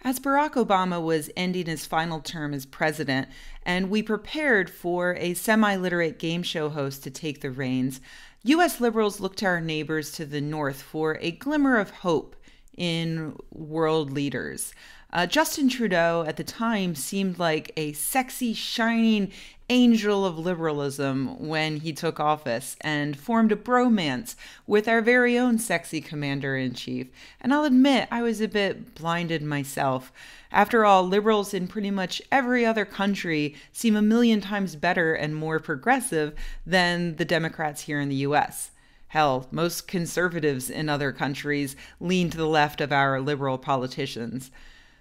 As Barack Obama was ending his final term as president, and we prepared for a semi literate game show host to take the reins, U.S. liberals looked to our neighbors to the north for a glimmer of hope in world leaders. Justin Trudeau at the time seemed like a sexy, shining angel of liberalism when he took office and formed a bromance with our very own sexy commander-in-chief. And I'll admit, I was a bit blinded myself. After all, liberals in pretty much every other country seem a million times better and more progressive than the Democrats here in the US. Hell, most conservatives in other countries lean to the left of our liberal politicians.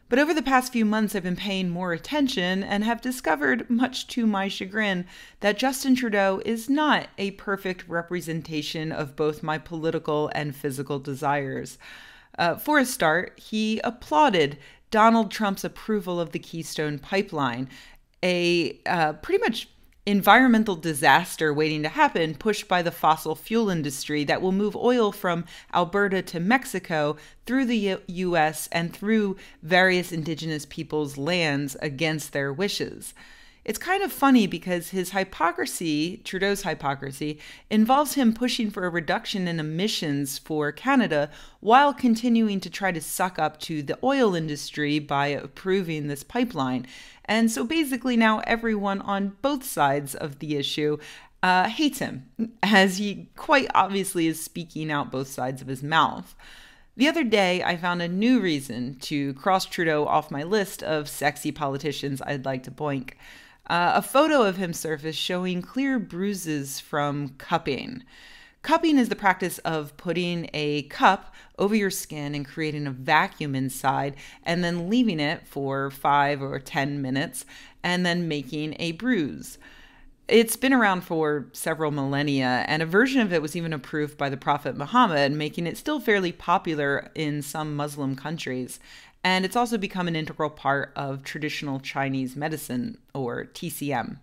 But over the past few months, I've been paying more attention and have discovered, much to my chagrin, that Justin Trudeau is not a perfect representation of both my political and physical desires. For a start, he applauded Donald Trump's approval of the Keystone Pipeline, a pretty much environmental disaster waiting to happen pushed by the fossil fuel industry that will move oil from Alberta to Mexico through the U.S. and through various indigenous peoples' lands against their wishes. It's kind of funny because his hypocrisy, Trudeau's hypocrisy, involves him pushing for a reduction in emissions for Canada while continuing to try to suck up to the oil industry by approving this pipeline. And so basically now everyone on both sides of the issue hates him, as he quite obviously is speaking out both sides of his mouth. The other day, I found a new reason to cross Trudeau off my list of sexy politicians I'd like to boink. A photo of him surfaced showing clear bruises from cupping. Cupping is the practice of putting a cup over your skin and creating a vacuum inside and then leaving it for 5 or 10 minutes and then making a bruise. It's been around for several millennia, and a version of it was even approved by the Prophet Muhammad, making it still fairly popular in some Muslim countries. And it's also become an integral part of traditional Chinese medicine, or TCM.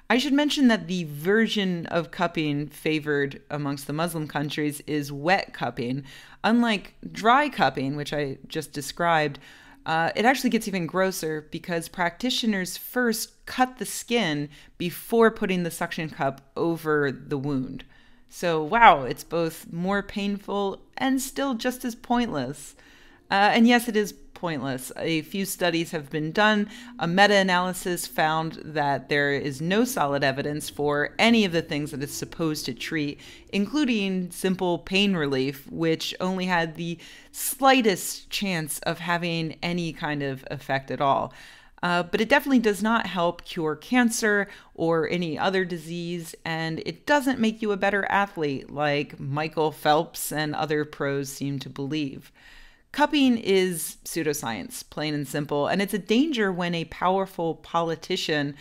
I should mention that the version of cupping favored amongst the Muslim countries is wet cupping. Unlike dry cupping, which I just described, it actually gets even grosser because practitioners first cut the skin before putting the suction cup over the wound. So, wow, it's both more painful and still just as pointless. And yes, it is pointless. A few studies have been done. A meta-analysis found that there is no solid evidence for any of the things that it's supposed to treat, including simple pain relief, which only had the slightest chance of having any kind of effect at all. But it definitely does not help cure cancer or any other disease, and it doesn't make you a better athlete like Michael Phelps and other pros seem to believe. Cupping is pseudoscience, plain and simple, and it's a danger when a powerful politician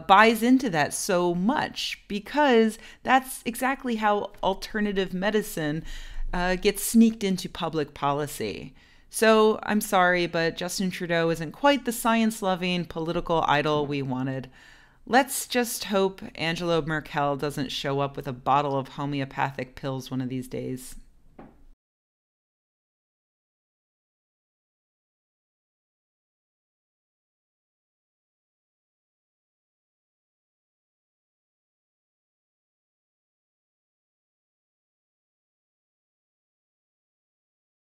buys into that so much, because that's exactly how alternative medicine gets sneaked into public policy. So I'm sorry, but Justin Trudeau isn't quite the science-loving political idol we wanted. Let's just hope Angela Merkel doesn't show up with a bottle of homeopathic pills one of these days.